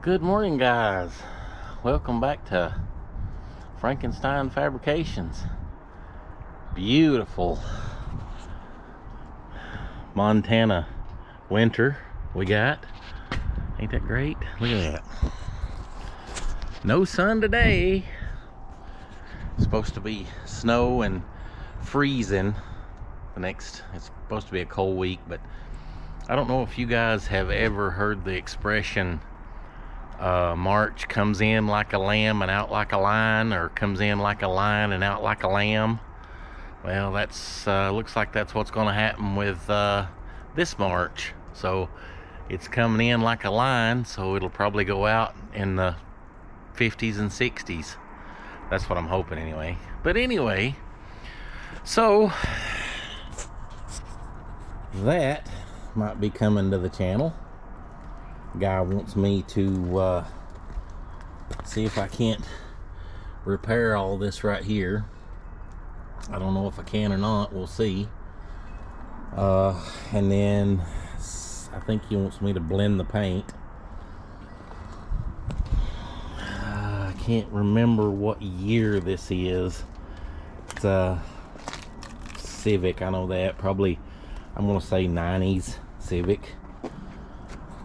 Good morning, guys. Welcome back to Frankenstein Fabrications. Beautiful Montana winter we got. Ain't that great? Look at that. No sun today. It's supposed to be snow and freezing it's supposed to be a cold week, but I don't know if you guys have ever heard the expression March comes in like a lamb and out like a lion, or comes in like a lion and out like a lamb. Well, that's looks like that's what's going to happen with this March. So it's coming in like a lion, so it'll probably go out in the 50s and 60s. That's what I'm hoping anyway. But anyway, so that might be coming to the channel. Guy wants me to see if I can't repair all this right here. I don't know if I can or not. We'll see. And then I think he wants me to blend the paint. I can't remember what year this is. It's a Civic, I know that. Probably, I'm gonna say 90s Civic.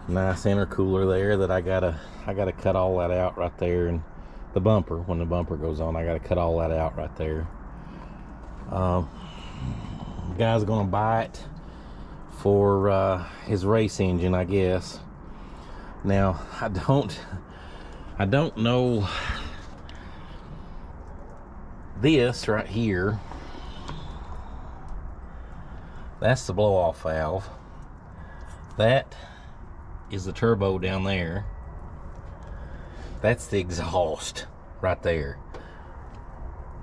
Nice intercooler there that I gotta cut all that out right there, and the bumper, when the bumper goes on, I gotta cut all that out right there. Guy's gonna buy it for his race engine, I guess. Now I don't know this right here. That's the blow-off valve. That is the turbo down there. That's the exhaust right there.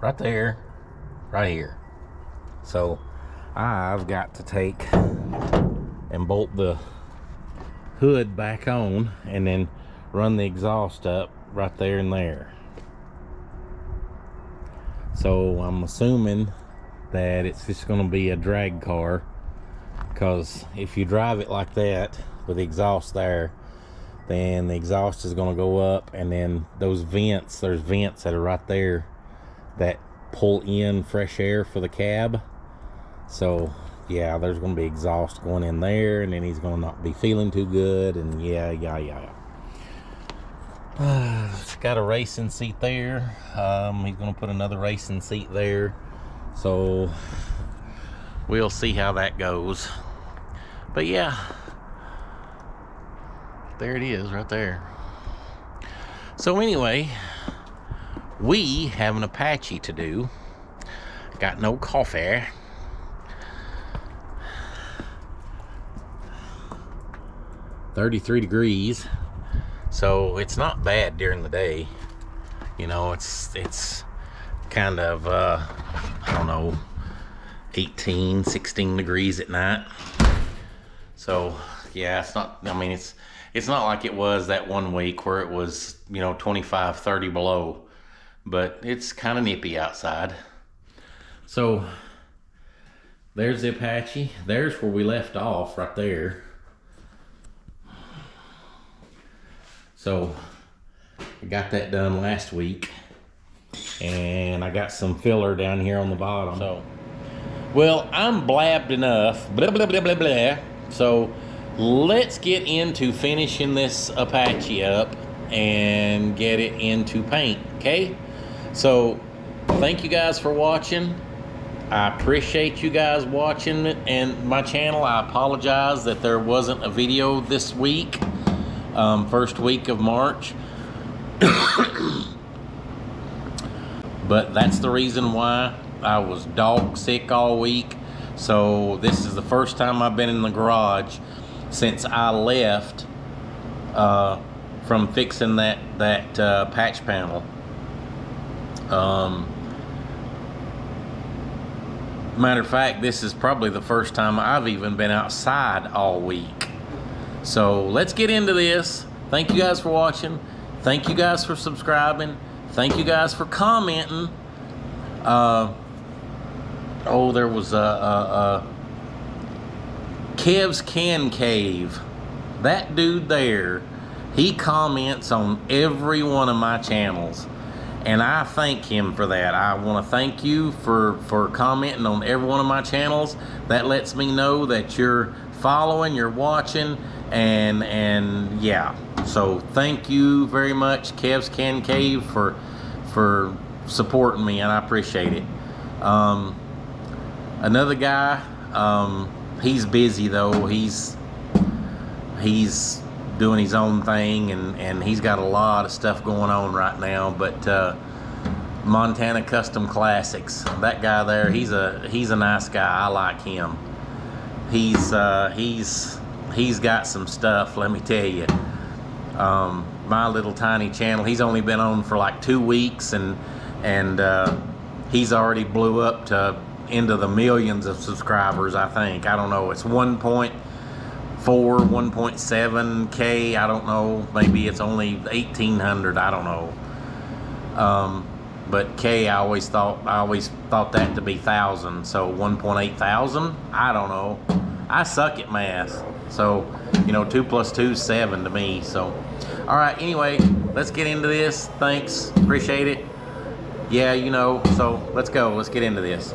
Right there, right here. So I've got to take and bolt the hood back on and then run the exhaust up right there and there. So I'm assuming that it's just going to be a drag car, because if you drive it like that with the exhaust there, then the exhaust is going to go up, and then those vents, there's vents that are right there that pull in fresh air for the cab. So yeah, there's going to be exhaust going in there, and then he's going to not be feeling too good, and yeah. It's got a racing seat there. He's going to put another racing seat there, so we'll see how that goes. But yeah, there it is right there. So anyway, we have an Apache to do. Got no coffee. $33 degrees, so it's not bad during the day. You know, it's kind of I don't know, 18, 16 degrees at night. So yeah, it's not, I mean, it's not like it was that one week where it was, you know, 25, 30 below, but it's kind of nippy outside. So there's the Apache. There's where we left off right there. So I got that done last week, and I got some filler down here on the bottom. So, well, I'm blabbed enough, blah, blah, blah, blah, blah. So let's get into finishing this Apache up and get it into paint, okay? So thank you guys for watching. I appreciate you guys watching it and my channel. I apologize that there wasn't a video this week, first week of March. But that's the reason why. I was dog sick all week. So this is the first time I've been in the garage since I left from fixing that patch panel. Matter of fact, this is probably the first time I've even been outside all week. So let's get into this. Thank you guys for watching. Thank you guys for subscribing. Thank you guys for commenting. Oh, there was Kev's Can Cave. That dude there, He comments on every one of my channels, and I thank him for that. I want to thank you for commenting on every one of my channels. That lets me know that you're following, you're watching, and yeah. So thank you very much, Kev's Can Cave, for supporting me, and I appreciate it. Another guy, he's busy though. He's doing his own thing, and he's got a lot of stuff going on right now. But Montana Custom Classics, that guy there, he's a nice guy. I like him. He's got some stuff, let me tell you. My little tiny channel, he's only been on for like 2 weeks, and he's already blew up to into the millions of subscribers. I think, I don't know, it's 1.7K, I don't know, maybe it's only 1,800, I don't know. But K, I always thought that to be 1,000, so 1.8 thousand, I don't know. I suck at math, so you know, 2 + 2 is 7 to me. So all right, anyway, let's get into this. Thanks, appreciate it. Yeah, you know, so let's go, let's get into this.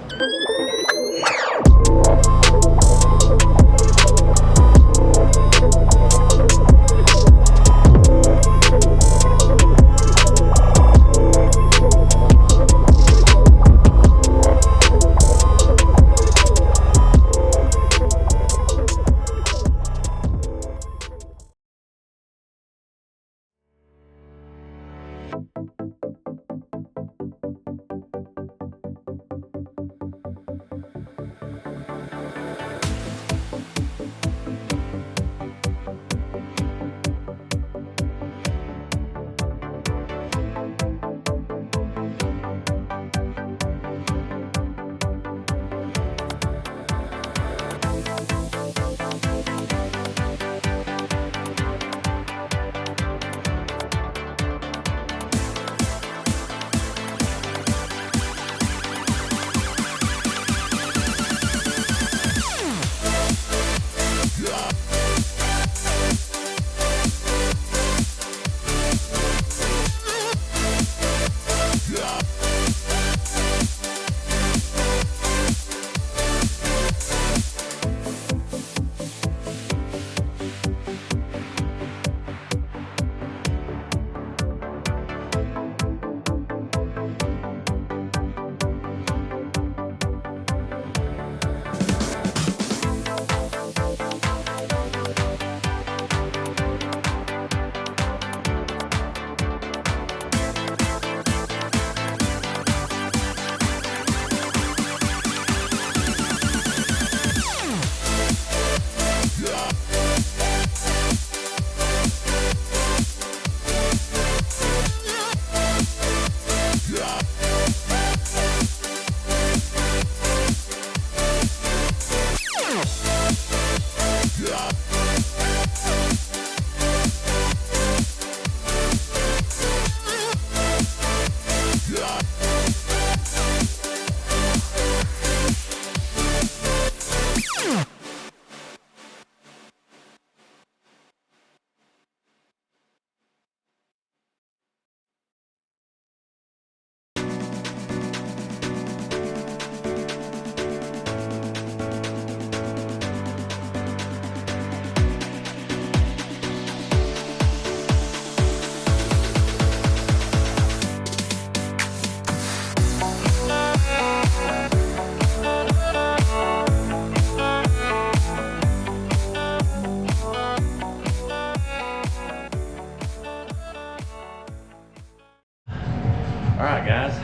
Alright guys,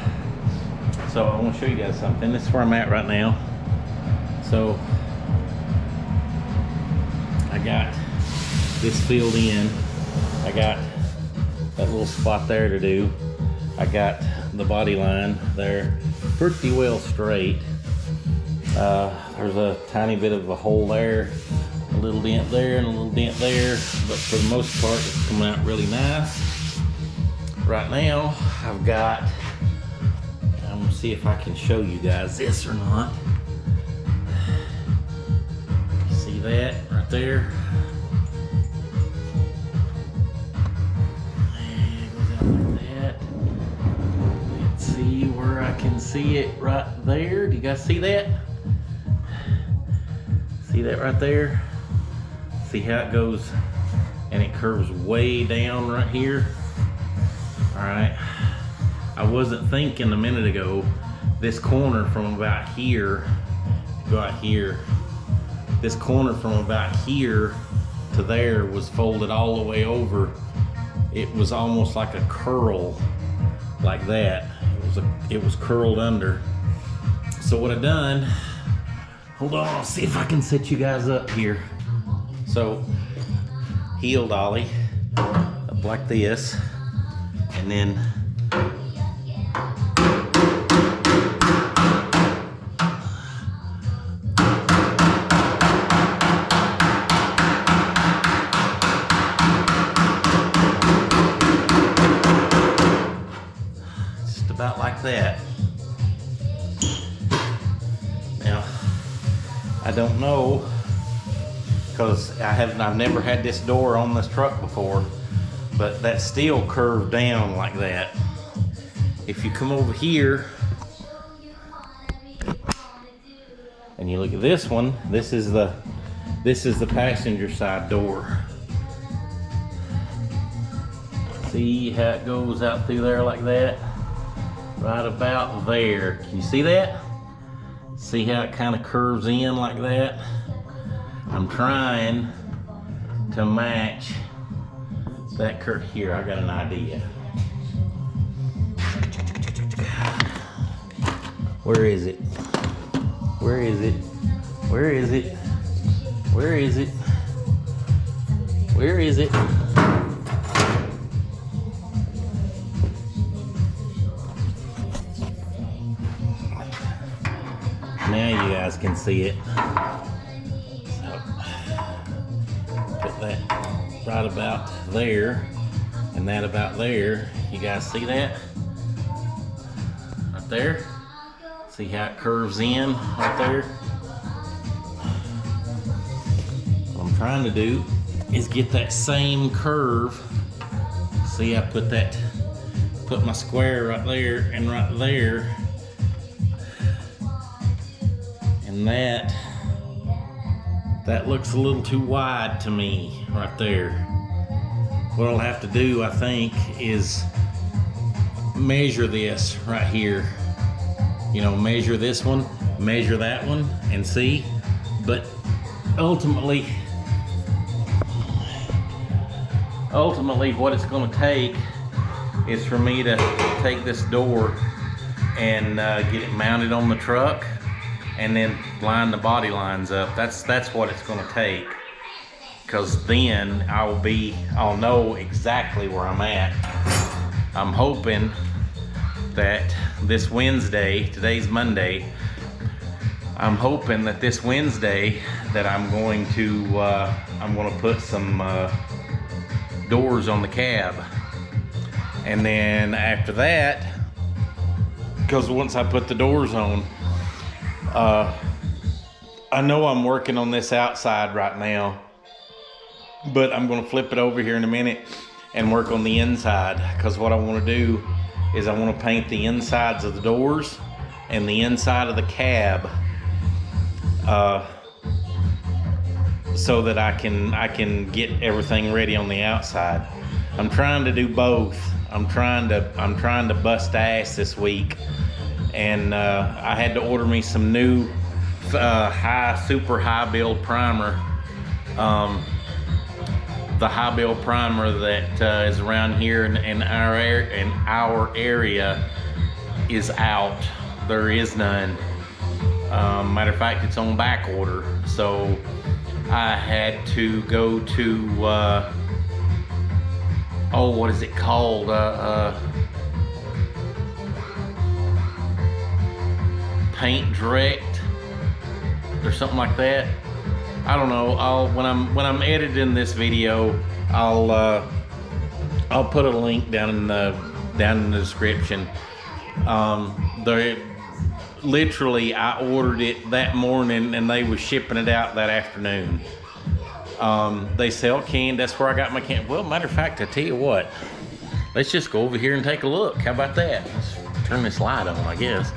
so I want to show you guys something. This is where I'm at right now. So I got this filled in. I got that little spot there to do. I got the body line there pretty well straight. There's a tiny bit of a hole there, a little dent there, and a little dent there, but for the most part it's coming out really nice. Right now I've got, I'm gonna see if I can show you guys this or not. See that right there? see it right there? Do you guys see that? See that right there? See how it goes and it curves way down right here? All right, I wasn't thinking a minute ago, this corner from about here, go out here, this corner from about here to there was folded all the way over. It was almost like a curl, like that. It was curled under. So what I done, hold on, I'll see if I can set you guys up here. So, heel dolly, up like this, and then about like that. Now, I don't know, because I've never had this door on this truck before, but that steel curved down like that. If you come over here and you look at this one, this is the passenger side door. See how it goes out through there like that? Right about there. Can you see that? See how it kind of curves in like that? I'm trying to match that curve here. I got an idea. Where is it? Where is it? Where is it? Where is it? Where is it? Now you guys can see it. So, put that right about there and that about there. You guys see that? Right there. See how it curves in right there? What I'm trying to do is get that same curve. See, I put my square right there and right there. And that looks a little too wide to me right there. What I'll have to do, I think, is measure this right here. You know, measure this one, measure that one, and see. But ultimately what it's going to take is for me to take this door and get it mounted on the truck, and then line the body lines up. That's what it's gonna take. Because then I'll know exactly where I'm at. I'm hoping that this Wednesday, today's Monday, I'm hoping that this Wednesday that I'm gonna put some doors on the cab. And then after that, because once I put the doors on, I know I'm working on this outside right now, but I'm going to flip it over here in a minute and work on the inside, because what I want to do is I want to paint the insides of the doors and the inside of the cab, so that I can get everything ready on the outside. I'm trying to do both. I'm trying to bust ass this week. And I had to order me some new super high build primer. The high build primer that is around here in our area is out. There is none. Matter of fact, it's on back order. So I had to go to what is it called? Paint Direct or something like that. I don't know. When I'm editing this video, I'll put a link down in the description. Literally, I ordered it that morning and they was shipping it out that afternoon. They sell canned. That's where I got my can. Well, matter of fact, I tell you what. Let's just go over here and take a look. How about that? Let's turn this light on, I guess.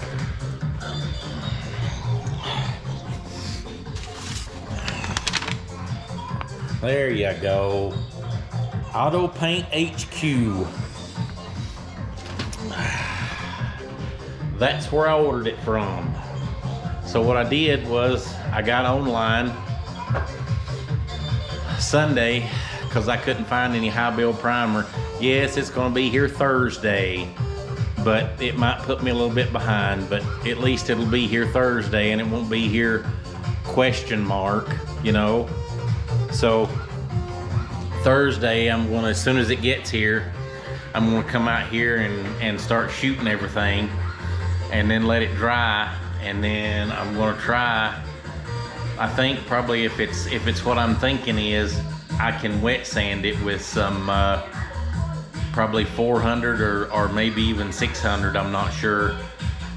There you go. Auto Paint HQ. That's where I ordered it from. So what I did was I got online Sunday because I couldn't find any high build primer. Yes, it's gonna be here Thursday, but it might put me a little bit behind, but at least it'll be here Thursday and it won't be here question mark, you know. So Thursday, I'm gonna, as soon as it gets here, I'm gonna come out here and start shooting everything and then let it dry, and then I'm gonna try, I think probably if it's what I'm thinking is, I can wet sand it with some probably 400 or maybe even 600, I'm not sure,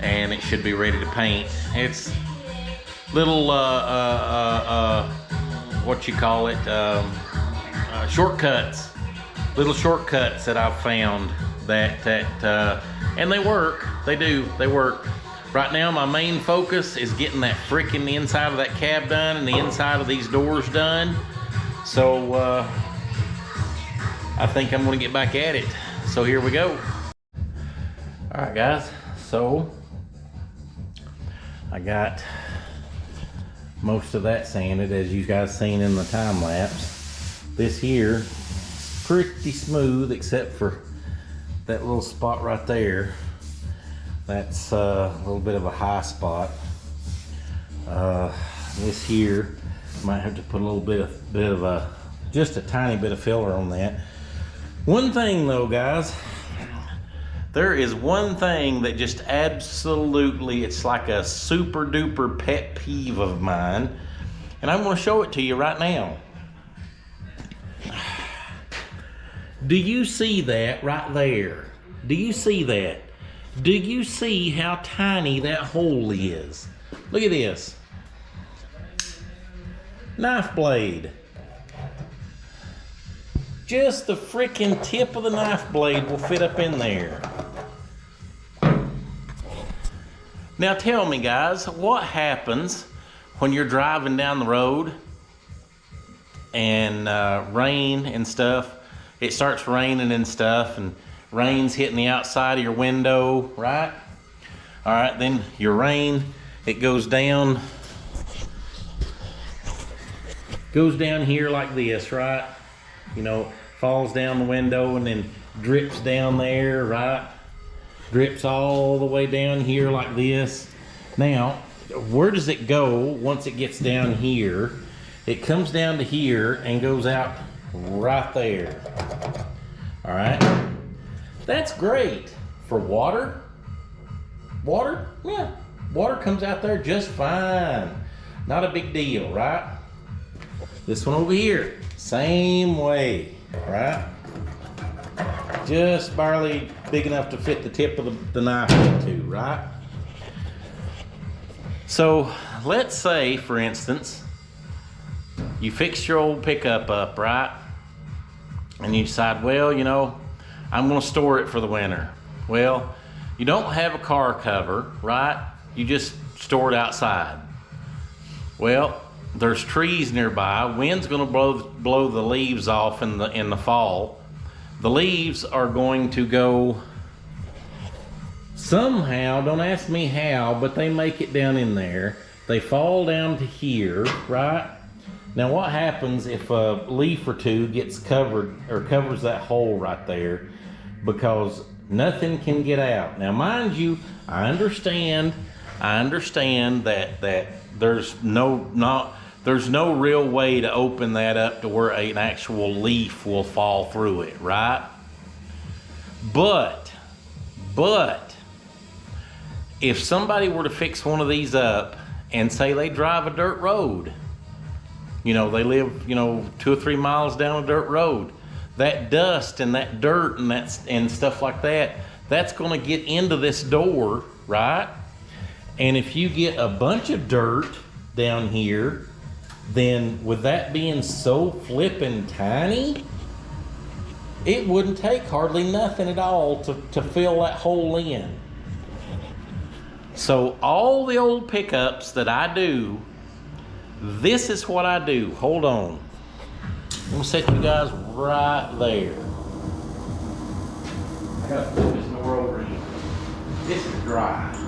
and it should be ready to paint. It's little what you call it, shortcuts, little shortcuts that I've found that and they work. They work. Right now my main focus is getting that freaking inside of that cab done and the inside of these doors done. So I think I'm gonna get back at it. So here we go. All right guys, so I got most of that sanded, as you guys seen in the time lapse. This here is pretty smooth except for that little spot right there. That's a little bit of a high spot. This here might have to put a little bit of a, just a tiny bit of filler on that. One thing though, guys, there is one thing that just absolutely, it's like a super duper pet peeve of mine, and I'm going to show it to you right now. Do you see that right there? Do you see that? Do you see how tiny that hole is? Look at this. Knife blade. Just the freaking tip of the knife blade will fit up in there. Now tell me guys, what happens when you're driving down the road and rain and stuff? It starts raining and stuff, and rain's hitting the outside of your window, right? All right, then your rain, it goes down here like this, right? You know, falls down the window and then drips down there, right? Drips all the way down here like this. Now, where does it go once it gets down here? It comes down to here and goes out right there. All right? That's great for water. Water, yeah, water comes out there just fine. Not a big deal, right? This one over here, same way, right? Just barely big enough to fit the tip of the knife into, right? So let's say, for instance, you fix your old pickup up, right? And you decide, well, you know, I'm gonna store it for the winter. Well, you don't have a car cover, right? You just store it outside. Well, there's trees nearby. Wind's gonna blow the leaves off in the fall. The leaves are going to go somehow, don't ask me how, but they make it down in there. They fall down to here, right? Now what happens if a leaf or two gets covered or covers that hole right there? Because nothing can get out. Now mind you, I understand that there's no real way to open that up to where an actual leaf will fall through it, right? But if somebody were to fix one of these up and say they drive a dirt road, you know, they live, you know, 2 or 3 miles down a dirt road, that dust and that dirt and stuff like that, that's going to get into this door, right? And if you get a bunch of dirt down here, then with that being so flippin' tiny, it wouldn't take hardly nothing at all to fill that hole in. So all the old pickups that I do, this is what I do. Hold on. gonna set you guys right there. I gotta flip this door over here. This is dry.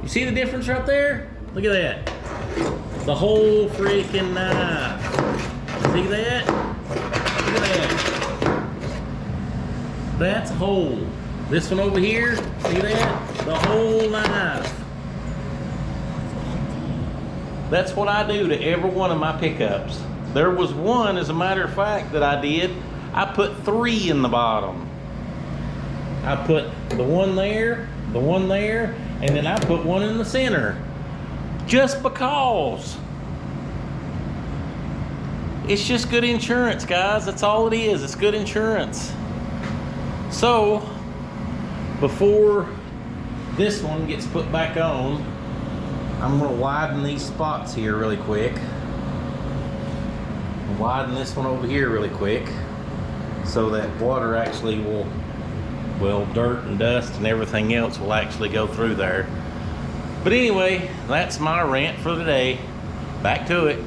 You see the difference right there? Look at that. The whole freaking knife. See that? Look at that. That's whole. This one over here, see that? The whole knife. That's what I do to every one of my pickups. There was one, as a matter of fact, that I did. I put 3 in the bottom. I put the one there, and then I put one in the center. Just because. It's just good insurance, guys. That's all it is. It's good insurance. So, before this one gets put back on, I'm going to widen these spots here really quick. Widen this one over here really quick so that water actually will, well, dirt and dust and everything else will actually go through there. But anyway, that's my rant for the day. Back to it.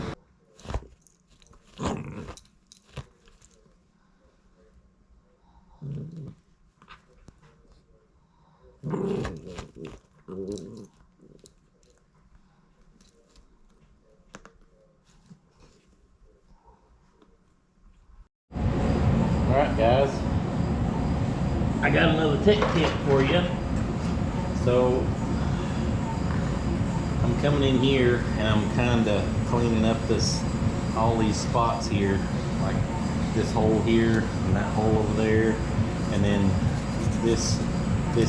Alright guys, I got another tech tip for you. So I'm coming in here and I'm kind of cleaning up all these spots here, like this hole here and that hole over there, and then this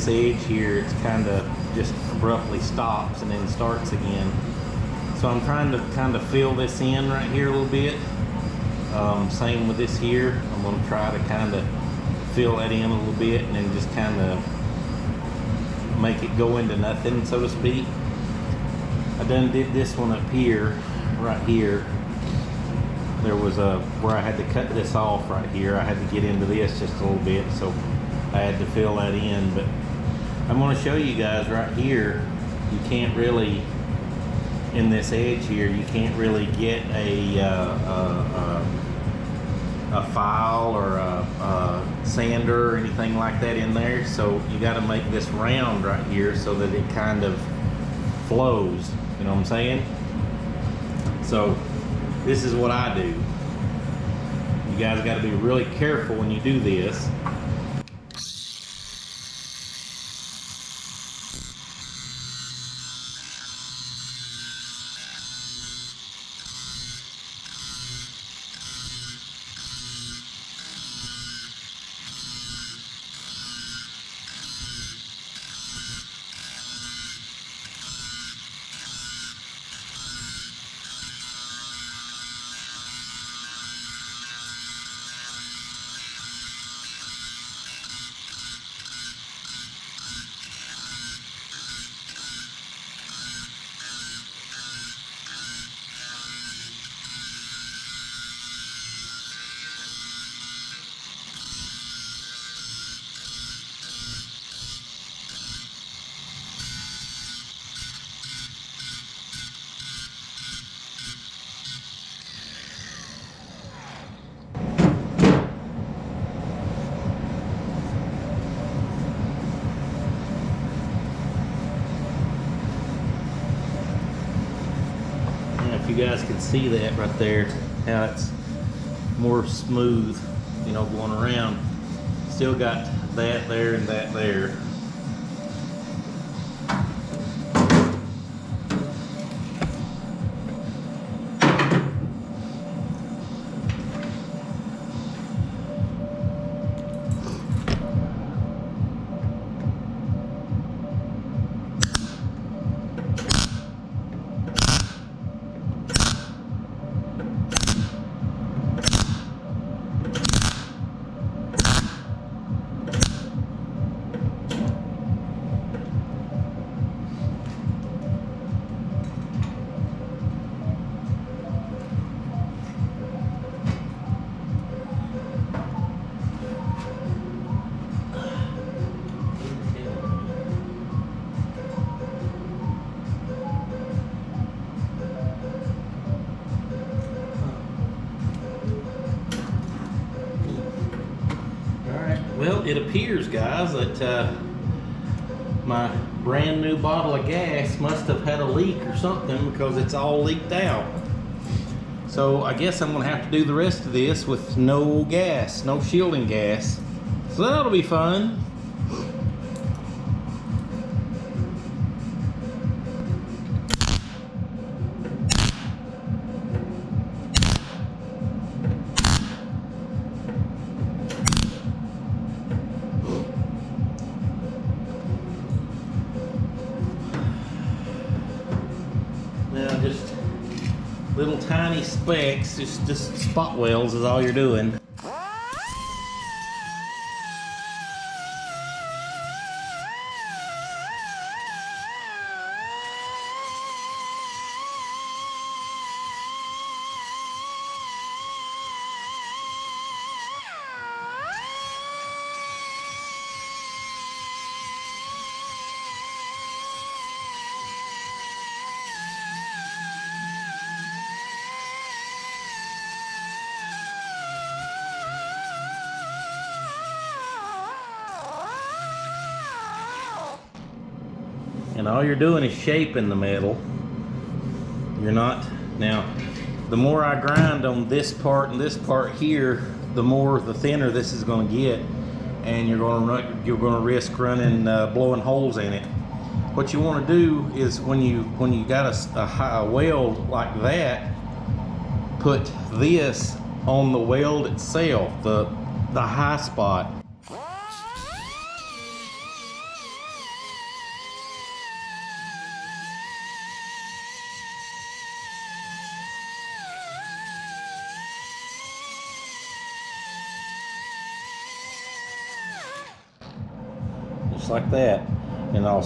edge here, it's kind of just abruptly stops and then starts again. So I'm trying to kind of fill this in right here a little bit. Same with this here. I'm going to try to kind of fill that in a little bit and then just kind of make it go into nothing, so to speak. I done did this one up here, right here. There was where I had to cut this off right here. I had to get into this just a little bit, so I had to fill that in. But I'm going to show you guys right here. You can't really, in this edge here, you can't really get a file or a sander or anything like that in there. So you got to make this round right here so that it kind of flows. You know what I'm saying? So this is what I do. You guys got to be really careful when you do this. You guys can see that right there, how it's more smooth, you know, going around. Still got that there and that there. Well, it appears, guys, that my brand new bottle of gas must have had a leak or something, because it's all leaked out. So I guess I'm gonna have to do the rest of this with no gas, no shielding gas. So that'll be fun. Now just little tiny specks, just spot welds is all you're doing. And all you're doing is shaping the metal. You're not, now, the more I grind on this part and this part here, the thinner this is going to get, and you're going to risk running blowing holes in it. What you want to do is when you got a high weld like that, put this on the weld itself, the high spot. Just like that, and I'll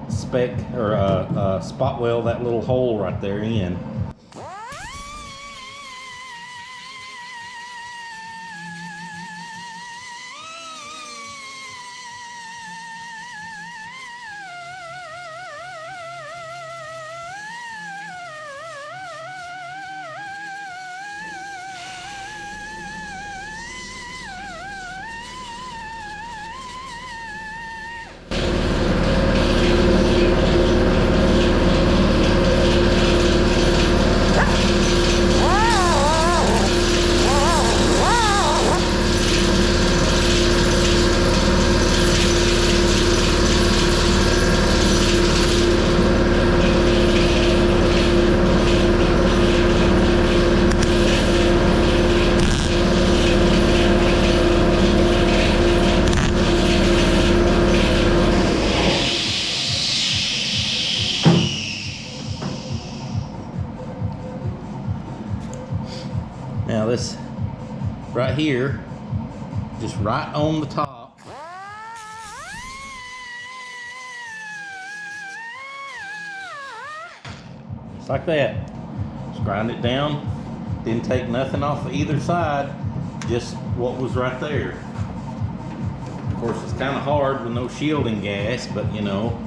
spec or spot weld that little hole right there in. Now this right here, just right on the top. Just like that. Just grind it down. Didn't take nothing off of either side, just what was right there. Of course, it's kind of hard with no shielding gas, but you know.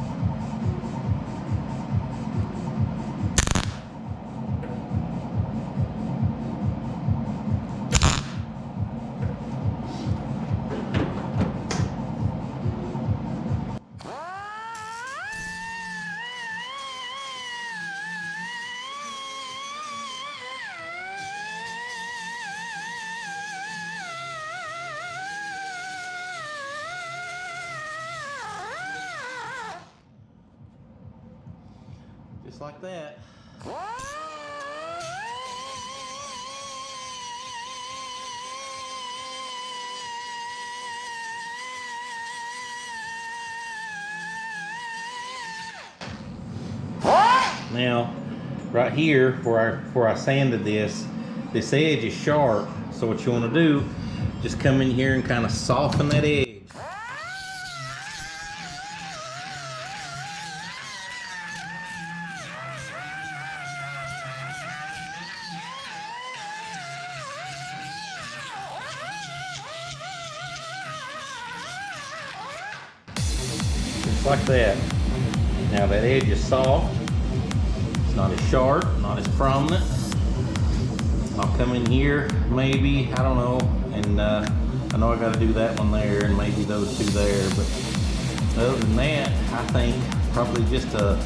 Just like that. Now, right here where I sanded this edge is sharp. So what you want to do, just come in here and kind of soften that edge. Just like that. Now that edge is soft. It's not as sharp, not as prominent. I'll come in here maybe, I don't know, and I know I got to do that one there and maybe those two there, but other than that, I think probably just a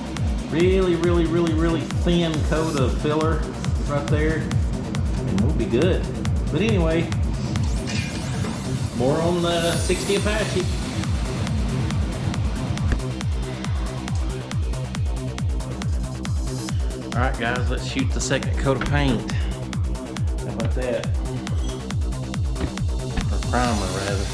really thin coat of filler right there and we'll be good. But anyway, more on the 60 Apache. All right guys, let's shoot the second coat of paint. How about that? Or primer rather.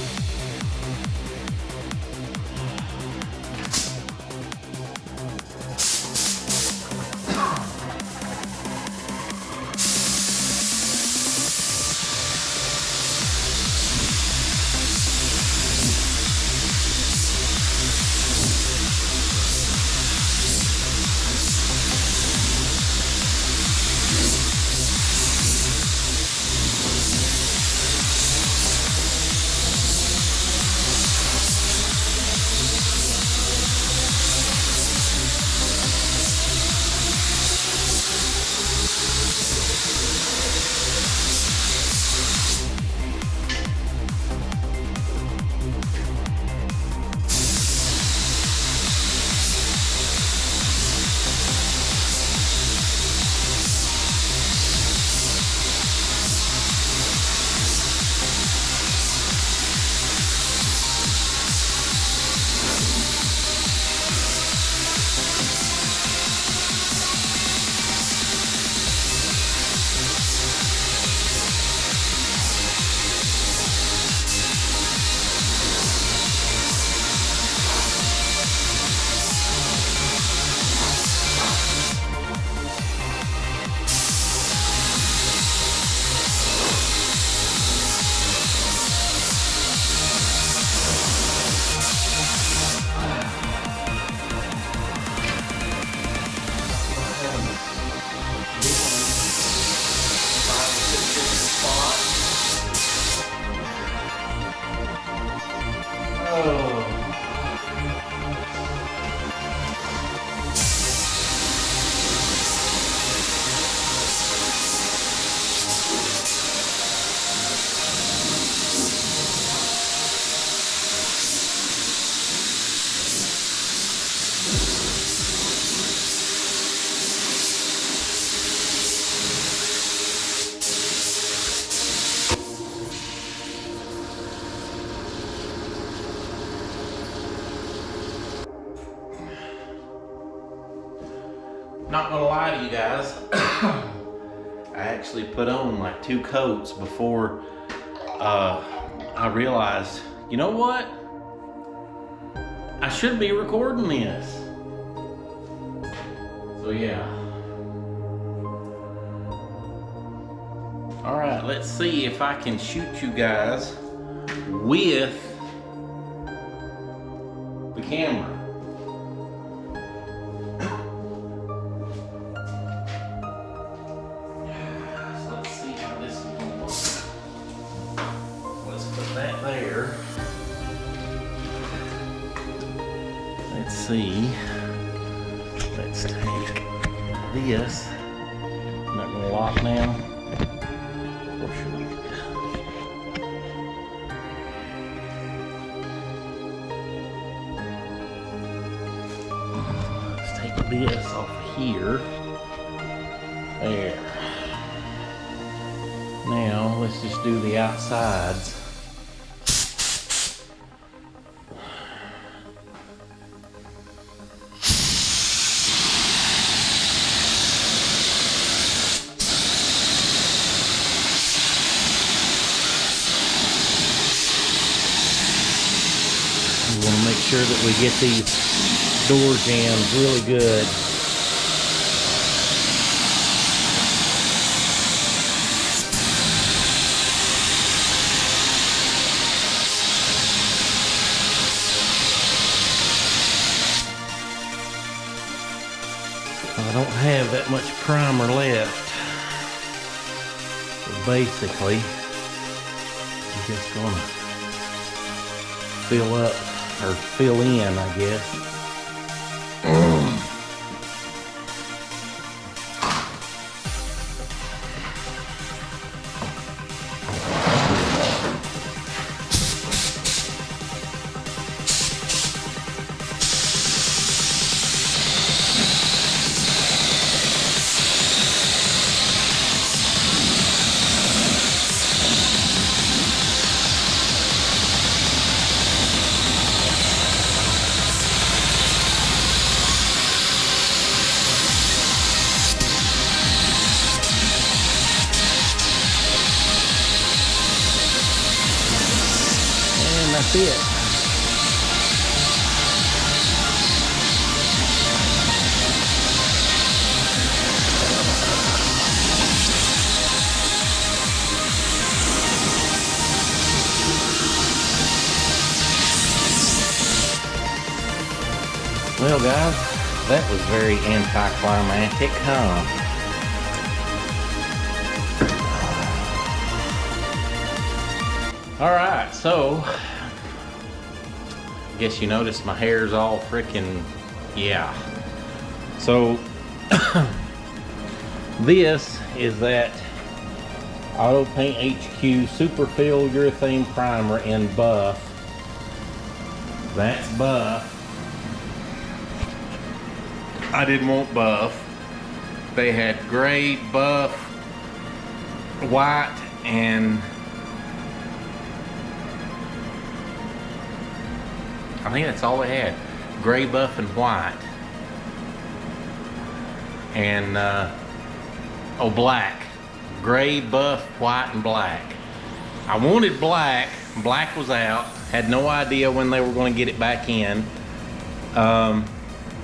Not gonna lie to you guys, I actually put on like 2 coats before I realized, you know what? I should be recording this. So yeah. All right, let's see if I can shoot you guys with the camera. There. Let's see. Let's take this. I'm not gonna lock now. Or should we? Let's take this off here. There. Now let's just do the outsides. We want to make sure that we get these door jambs really good. I don't have that much primer left. So basically, I'm just gonna fill up, or fill in, I guess. fit. Well guys, that was very anticlimactic, huh? Alright, so I guess you noticed my hair's all freaking, yeah. So this is that Auto Paint HQ Super Fill Urethane Primer in buff. That's buff. I didn't want buff. They had gray, buff, white, and I think that's all they had. Gray, buff, and white. And oh, black. Gray, buff, white, and black. I wanted black. Black was out. Had no idea when they were going to get it back in.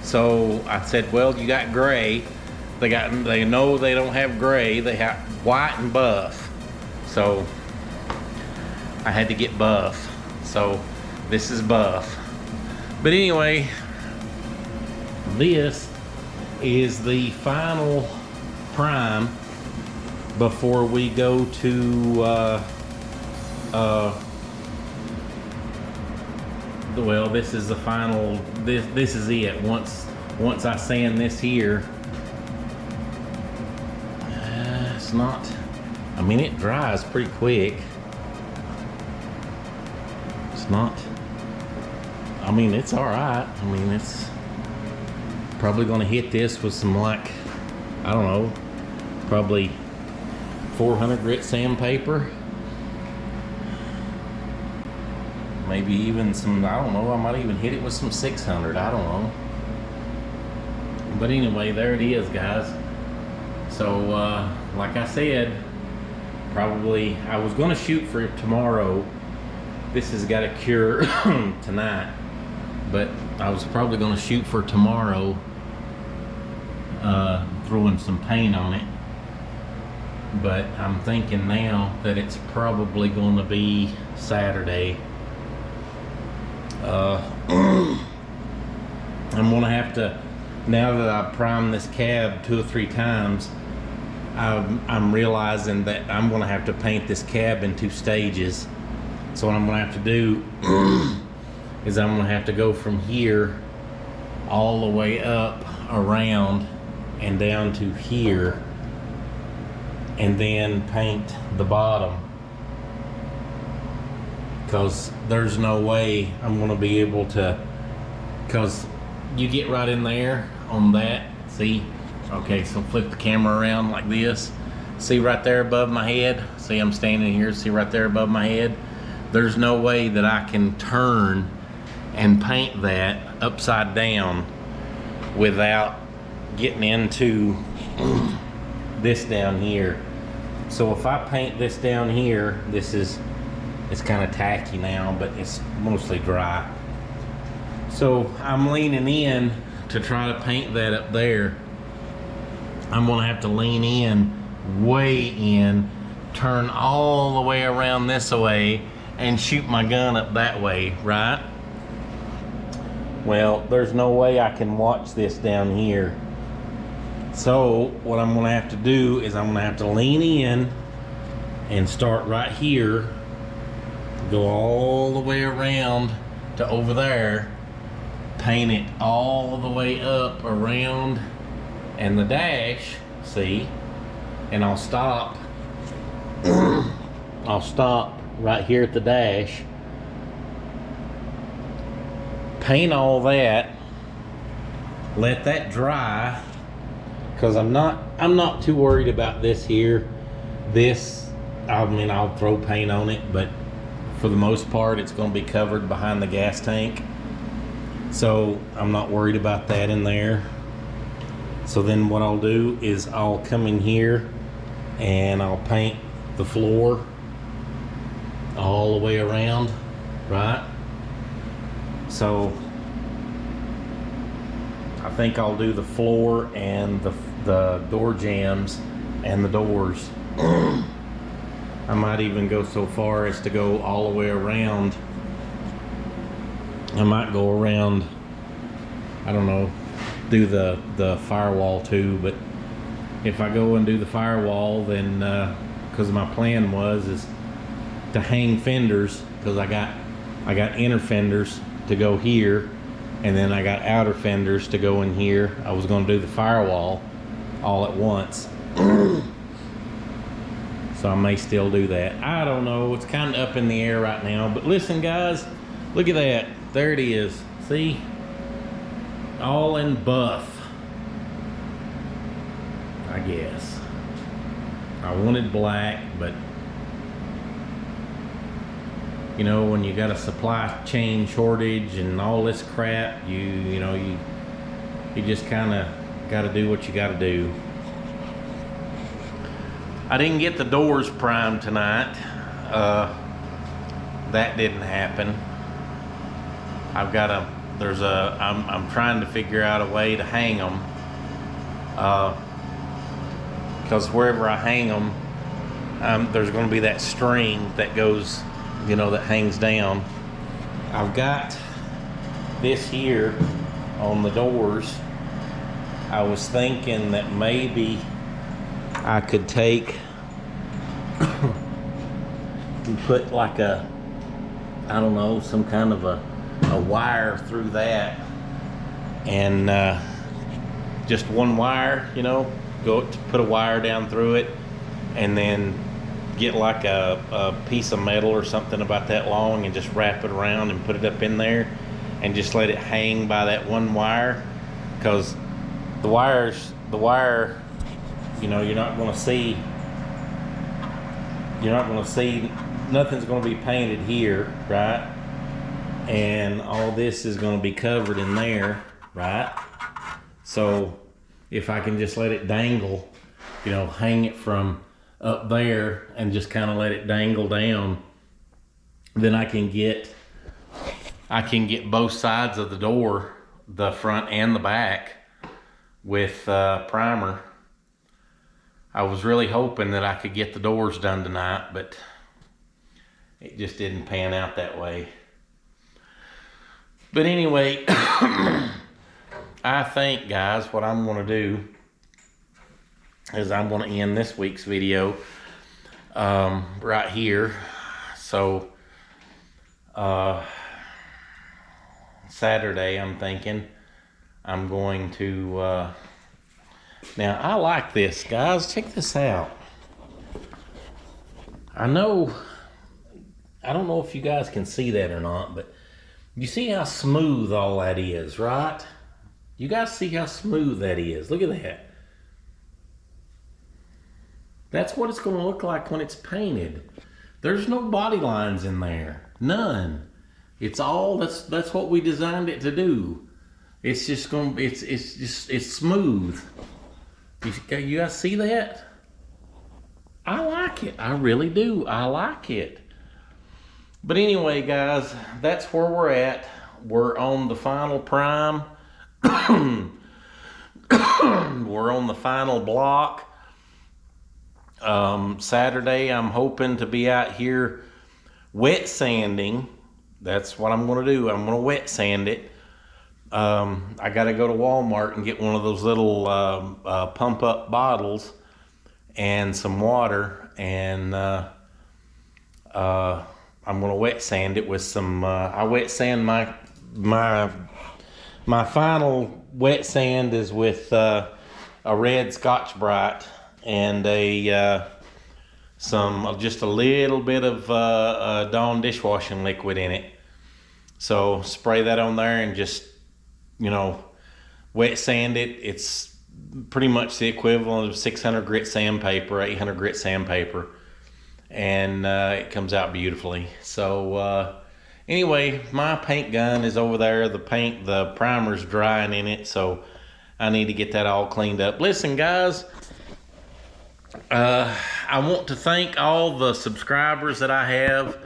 So I said, well, you got gray. They know they don't have gray. They have white and buff. So I had to get buff. So this is buff. But anyway, this is the final prime before we go to well, this is the final. This is it. Once I sand this here, it's not. I mean, it dries pretty quick. It's not. I mean, it's all right. I mean, it's probably going to hit this with some, like, I don't know, probably 400 grit sandpaper. Maybe even some, I don't know, I might even hit it with some 600, I don't know. But anyway, there it is, guys. So, like I said, probably, I was going to shoot for it tomorrow. This has got to cure tonight. But I was probably going to shoot for tomorrow, throwing some paint on it. But I'm thinking now that it's probably going to be Saturday. I'm going to have to, now that I've primed this cab 2 or 3 times, I'm realizing that I'm going to have to paint this cab in 2 stages. So what I'm going to have to do is I'm going to have to go from here all the way up around and down to here, and then paint the bottom, because there's no way I'm going to be able to, because you get right in there on that, see, okay, so flip the camera around like this, see right there above my head, see I'm standing here, see right there above my head, there's no way that I can turn and paint that upside down without getting into this down here. So if I paint this down here, it's kind of tacky now, but it's mostly dry. So I'm leaning in to try to paint that up there. I'm gonna have to lean in, way in, turn all the way around this way, and shoot my gun up that way, right? Well, there's no way I can watch this down here. So what I'm gonna have to do is I'm gonna have to lean in and start right here, go all the way around to over there, paint it all the way up around and the dash, see, and I'll stop right here at the dash, paint all that, let that dry, because I'm not too worried about this here. This, I mean, I'll throw paint on it, but for the most part it's going to be covered behind the gas tank, so I'm not worried about that in there. So then what I'll do is I'll come in here and I'll paint the floor all the way around, right? So I think I'll do the floor and the door jambs and the doors. I might even go so far as to go all the way around. I might go around, I don't know, do the firewall too. But if I go and do the firewall, then because my plan is to hang fenders, because I got inner fenders to go here, and then I got outer fenders to go in here. I was going to do the firewall all at once. So I may still do that. I don't know. It's kind of up in the air right now. But listen, guys, look at that. There it is. See? All in buff, I guess. I wanted black, but you know, when you got a supply chain shortage and all this crap, you know, you just kind of got to do what you got to do. I didn't get the doors primed tonight. That didn't happen. I'm trying to figure out a way to hang them. Because wherever I hang them, there's going to be that string that goes, you know, that hangs down. I've got this here on the doors. I was thinking that maybe I could take and put like I don't know, some kind of a wire through that, and just one wire, you know, put a wire down through it, and then get like a piece of metal or something about that long and just wrap it around and put it up in there and just let it hang by that one wire. Because the wire, you know, you're not going to see, nothing's going to be painted here, right? And all this is going to be covered in there, right? So if I can just let it dangle, you know, hang it from up there and just kind of let it dangle down, then I can get both sides of the door, the front and the back, with primer. I was really hoping that I could get the doors done tonight, but it just didn't pan out that way. But anyway, I think, guys, what I'm going to do is I'm going to end this week's video right here. So Saturday, I'm thinking I'm going to now I like this, guys. Check this out. I don't know if you guys can see that or not, but you see how smooth all that is, right? You guys see how smooth that is. Look at that. That's what it's going to look like when it's painted. There's no body lines in there. None. It's all, that's what we designed it to do. It's just going to, it's smooth. You guys see that? I like it. I really do. I like it. But anyway, guys, that's where we're at. We're on the final prime. We're on the final block. Saturday, I'm hoping to be out here wet sanding. That's what I'm going to do. I'm going to wet sand it. I got to go to Walmart and get one of those little pump up bottles and some water, and I'm going to wet sand it with some, I wet sand my final wet sand is with a red Scotch-Brite and just a little bit of Dawn dishwashing liquid in it. So spray that on there and just, you know, wet sand it. It's pretty much the equivalent of 600 grit sandpaper, 800 grit sandpaper. And it comes out beautifully. So anyway, my paint gun is over there. The primer's drying in it, so I need to get that all cleaned up. Listen, guys, I want to thank all the subscribers that I have.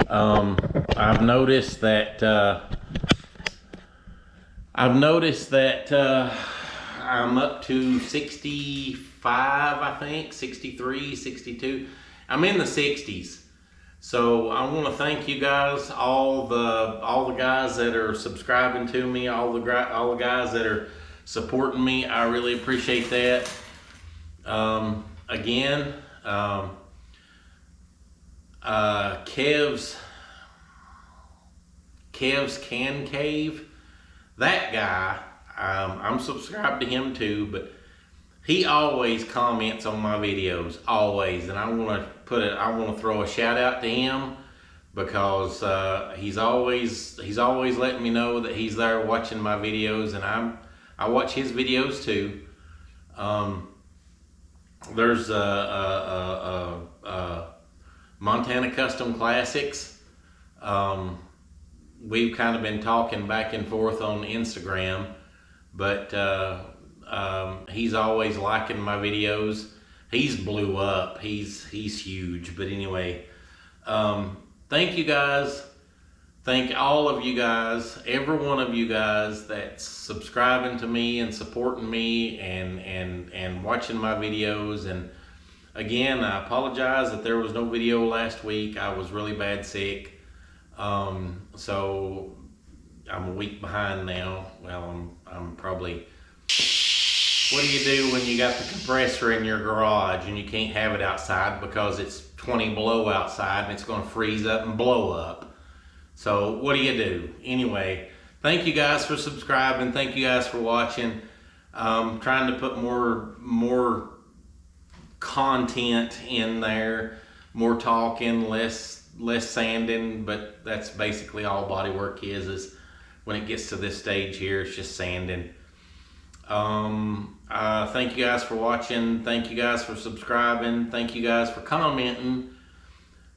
I've noticed that I've noticed that I'm up to 65, I think, 63, 62. I'm in the 60s. So I want to thank you guys, all the guys that are subscribing to me, all the guys that are supporting me. I really appreciate that. Again, Kev's Can Cave, that guy, I'm subscribed to him too, but he always comments on my videos, always, and I want to throw a shout out to him because he's always letting me know that he's there watching my videos, and I watch his videos too. There's Montana Custom Classics. We've kind of been talking back and forth on Instagram, but he's always liking my videos. He's blew up. He's huge. But anyway, thank you guys. Thank all of you guys, every one of you guys that's subscribing to me and supporting me and watching my videos. And again, I apologize that there was no video last week. I was really bad sick. So I'm a week behind now. Well, I'm probably, what do you do when you got the compressor in your garage and you can't have it outside because it's 20 below outside and it's going to freeze up and blow up? So what do you do? Anyway, thank you guys for subscribing. Thank you guys for watching. Trying to put more content in there, more talking, less sanding, but that's basically all bodywork is when it gets to this stage here, it's just sanding. Thank you guys for watching. Thank you guys for subscribing. Thank you guys for commenting.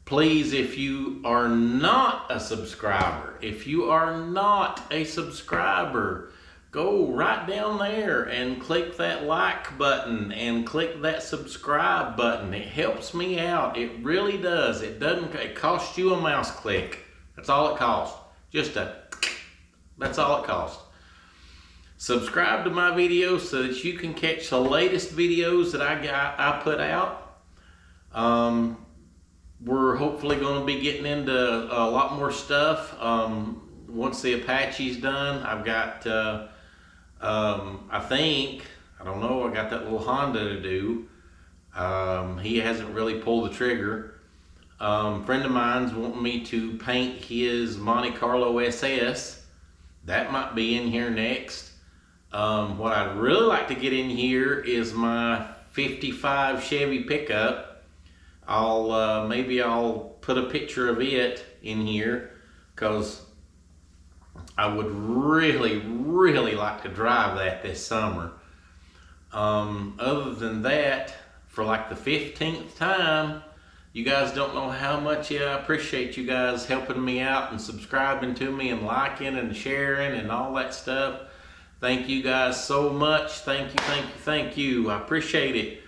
Please, if you are not a subscriber, go right down there and click that like button and click that subscribe button. It helps me out. It really does. It costs you a mouse click. That's all it costs. That's all it costs. Subscribe to my videos so that you can catch the latest videos that I put out. We're hopefully going to be getting into a lot more stuff. Once the Apache's done, I've got, I don't know, I got that little Honda to do. He hasn't really pulled the trigger. Friend of mine's wanting me to paint his Monte Carlo SS. That might be in here next. What I'd really like to get in here is my 55 Chevy pickup. Maybe I'll put a picture of it in here because I would really like to drive that this summer. Other than that, for like the 15th time, you guys don't know how much I appreciate you guys helping me out and subscribing to me and liking and sharing and all that stuff. Thank you guys so much. Thank you. I appreciate it.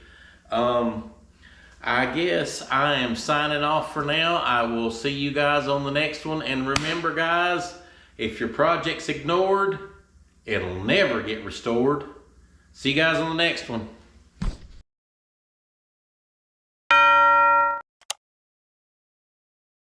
I guess I am signing off for now. I will see you guys on the next one. And remember, guys, if your project's ignored, it'll never get restored. See you guys on the next one.